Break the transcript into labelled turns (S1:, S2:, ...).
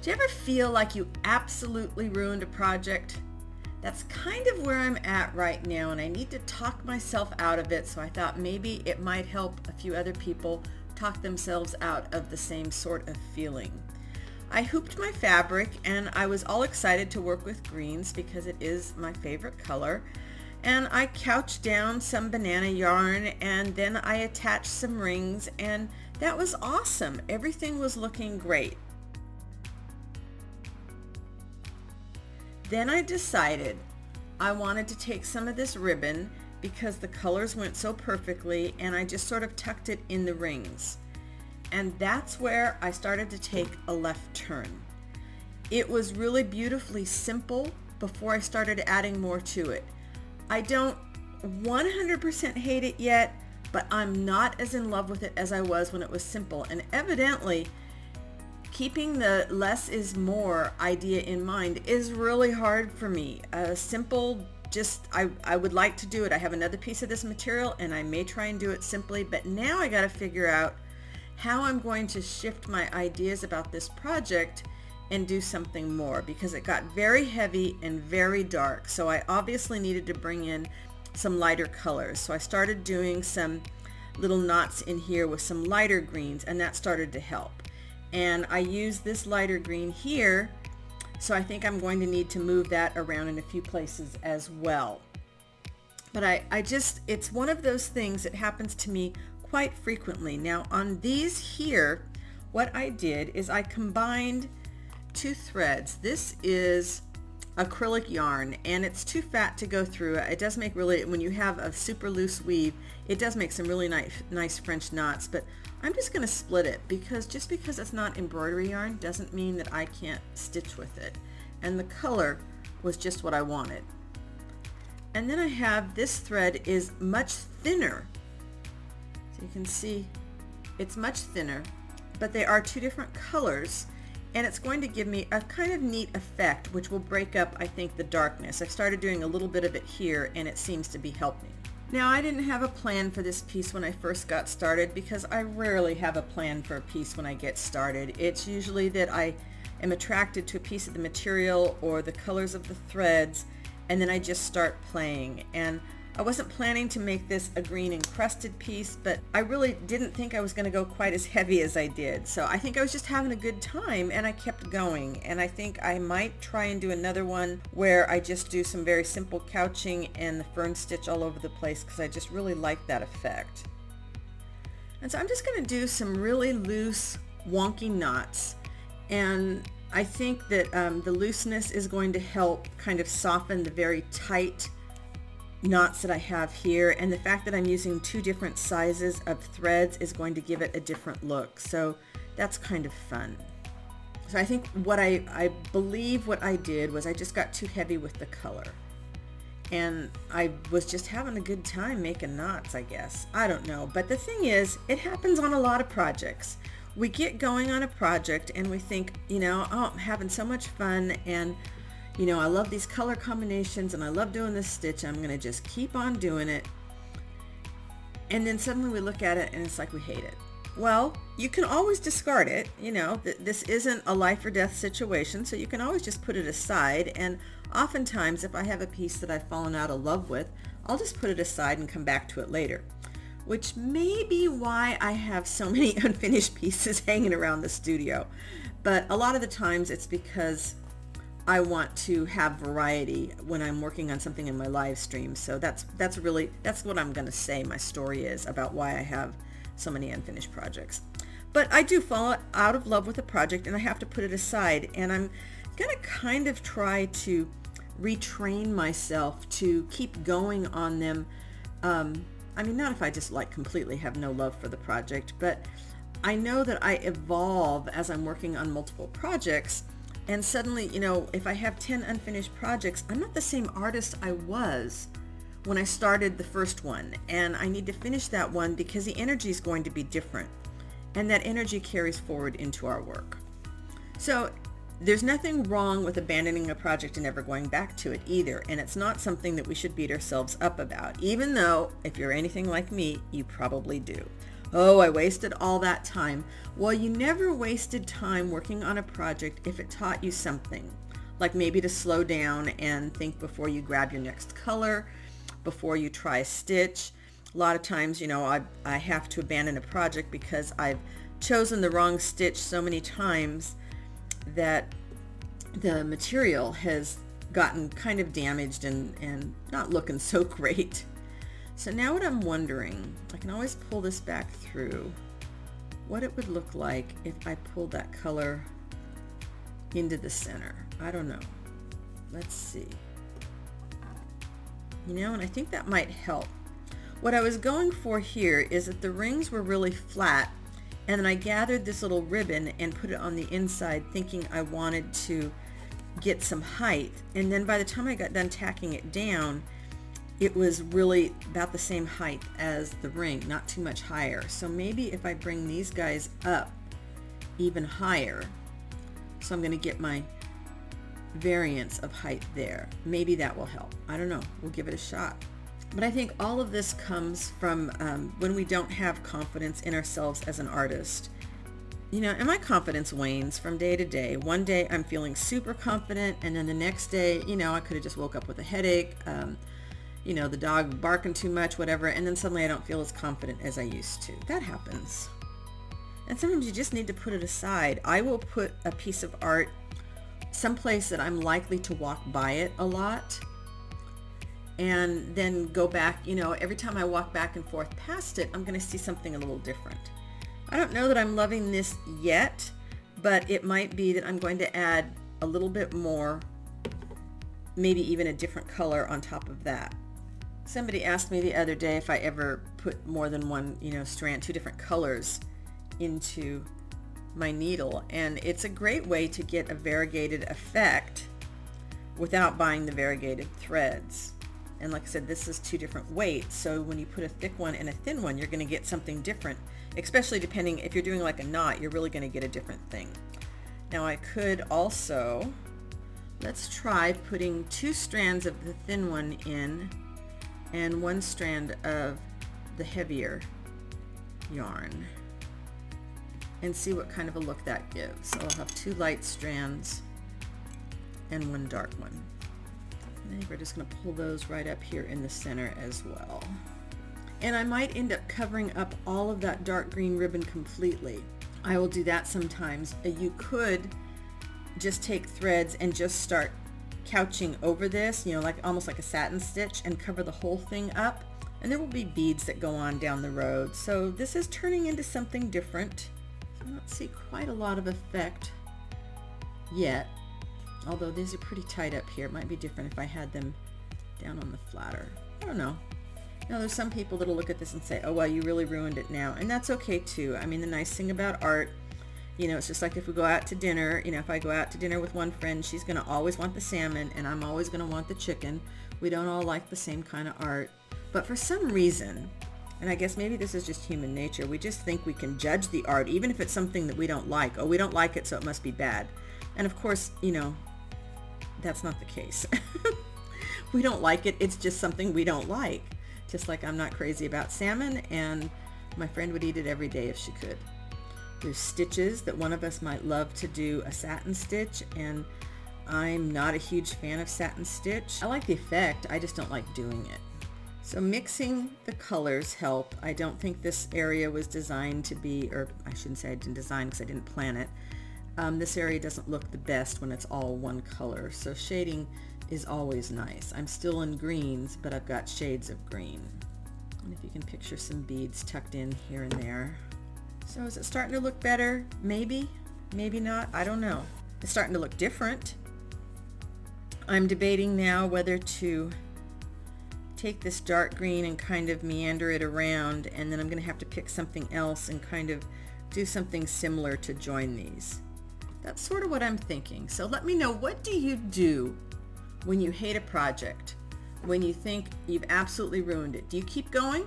S1: Do you ever feel like you absolutely ruined a project? That's kind of where I'm at right now, and I need to talk myself out of it, so I thought maybe it might help a few other people talk themselves out of the same sort of feeling. I hooped my fabric, and I was all excited to work with greens because it is my favorite color. And I couched down some banana yarn, and then I attached some rings, and that was awesome. Everything was looking great. Then I decided I wanted to take some of this ribbon because the colors went so perfectly, and I just sort of tucked it in the rings. And that's where I started to take a left turn. It was really beautifully simple before I started adding more to it. I don't 100% hate it yet, but I'm not as in love with it as I was when it was simple. And evidently, keeping the less is more idea in mind is really hard for me. Simple, I would like to do it. I have another piece of this material and I may try and do it simply, but now I got to figure out how I'm going to shift my ideas about this project and do something more, because it got very heavy and very dark. So I obviously needed to bring in some lighter colors. So I started doing some little knots in here with some lighter greens, and that started to help. And I used this lighter green here, so I think I'm going to need to move that around in a few places as well. But it's one of those things that happens to me quite frequently. Now on these here, what I did is I combined two threads. This is acrylic yarn, and it's too fat to go through. It does make really, when you have a super loose weave, it does make some really nice French knots, but I'm just going to split it because just because it's not embroidery yarn doesn't mean that I can't stitch with it. And the color was just what I wanted. And then I have this thread is much thinner. So you can see it's much thinner, but they are two different colors, and it's going to give me a kind of neat effect which will break up, I think, the darkness. I've started doing a little bit of it here and it seems to be helping. Now, I didn't have a plan for this piece when I first got started because I rarely have a plan for a piece when I get started. It's usually that I am attracted to a piece of the material or the colors of the threads, and then I just start playing. And I wasn't planning to make this a green encrusted piece, but I really didn't think I was going to go quite as heavy as I did. So I think I was just having a good time and I kept going. And I think I might try and do another one where I just do some very simple couching and the fern stitch all over the place because I just really like that effect. And so I'm just going to do some really loose, wonky knots. And I think that the looseness is going to help kind of soften the very tight knots that I have here, and the fact that I'm using two different sizes of threads is going to give it a different look, so that's kind of fun. So I think what I believe what I did was I just got too heavy with the color, and I was just having a good time making knots, I guess. I don't know, but the thing is, it happens on a lot of projects. We get going on a project and we think, oh, I'm having so much fun, and I love these color combinations and I love doing this stitch. I'm going to just keep on doing it. And then suddenly we look at it and it's like we hate it. Well, you can always discard it. This isn't a life or death situation, so you can always just put it aside. And oftentimes if I have a piece that I've fallen out of love with, I'll just put it aside and come back to it later, which may be why I have so many unfinished pieces hanging around the studio. But a lot of the times it's because I want to have variety when I'm working on something in my live stream. So that's what I'm going to say my story is about why I have so many unfinished projects. But I do fall out of love with a project and I have to put it aside, and I'm going to kind of try to retrain myself to keep going on them. Not if I just completely have no love for the project, but I know that I evolve as I'm working on multiple projects. And suddenly, if I have 10 unfinished projects, I'm not the same artist I was when I started the first one. And I need to finish that one because the energy is going to be different. And that energy carries forward into our work. So there's nothing wrong with abandoning a project and never going back to it either. And it's not something that we should beat ourselves up about, even though if you're anything like me, you probably do. Oh, I wasted all that time. Well, you never wasted time working on a project if it taught you something, like maybe to slow down and think before you grab your next color, before you try a stitch. A lot of times, I have to abandon a project because I've chosen the wrong stitch so many times that the material has gotten kind of damaged and not looking so great. So now what I'm wondering, I can always pull this back through, what it would look like if I pulled that color into the center. I don't know. Let's see. And I think that might help. What I was going for here is that the rings were really flat, and then I gathered this little ribbon and put it on the inside thinking I wanted to get some height, and then by the time I got done tacking it down, it was really about the same height as the ring, not too much higher. So maybe if I bring these guys up even higher, so I'm going to get my variance of height there, maybe that will help. I don't know, we'll give it a shot. But I think all of this comes from when we don't have confidence in ourselves as an artist. And my confidence wanes from day to day. One day I'm feeling super confident, and then the next day, I could have just woke up with a headache, the dog barking too much, whatever, and then suddenly I don't feel as confident as I used to. That happens. And sometimes you just need to put it aside. I will put a piece of art someplace that I'm likely to walk by it a lot, and then go back, every time I walk back and forth past it, I'm going to see something a little different. I don't know that I'm loving this yet, but it might be that I'm going to add a little bit more, maybe even a different color on top of that. Somebody asked me the other day if I ever put more than one, strand, two different colors into my needle, and it's a great way to get a variegated effect without buying the variegated threads. And like I said, this is two different weights, so when you put a thick one and a thin one, you're going to get something different, especially depending, if you're doing like a knot, you're really going to get a different thing. Now I could also, let's try putting 2 strands of the thin one in and 1 strand of the heavier yarn, and see what kind of a look that gives. So I'll have 2 light strands and 1 dark one. And then we're just going to pull those right up here in the center as well. And I might end up covering up all of that dark green ribbon completely. I will do that sometimes. You could just take threads and just start couching over this, like almost like a satin stitch, and cover the whole thing up. And there will be beads that go on down the road. So this is turning into something different. I don't see quite a lot of effect yet, although these are pretty tight up here. It might be different if I had them down on the flatter. I don't know. Now there's some people that'll look at this and say, oh well, you really ruined it now, and that's okay too. I mean, the nice thing about art, it's just like if we go out to dinner, if I go out to dinner with one friend, she's going to always want the salmon and I'm always going to want the chicken. We don't all like the same kind of art, but for some reason, and I guess maybe this is just human nature, we just think we can judge the art even if it's something that we don't like. Oh, we don't like it, so it must be bad. And of course, that's not the case. We don't like it, it's just something we don't like. Just like I'm not crazy about salmon, and my friend would eat it every day if she could. There's stitches that one of us might love to do a satin stitch, and I'm not a huge fan of satin stitch. I like the effect, I just don't like doing it. So mixing the colors help. I don't think this area was designed to be, or I shouldn't say I didn't design because I didn't plan it. This area doesn't look the best when it's all one color, so shading is always nice. I'm still in greens, but I've got shades of green. And if you can picture some beads tucked in here and there. So is it starting to look better? Maybe, maybe not, I don't know. It's starting to look different. I'm debating now whether to take this dark green and kind of meander it around, and then I'm going to have to pick something else and kind of do something similar to join these. That's sort of what I'm thinking. So let me know, what do you do when you hate a project? When you think you've absolutely ruined it? Do you keep going?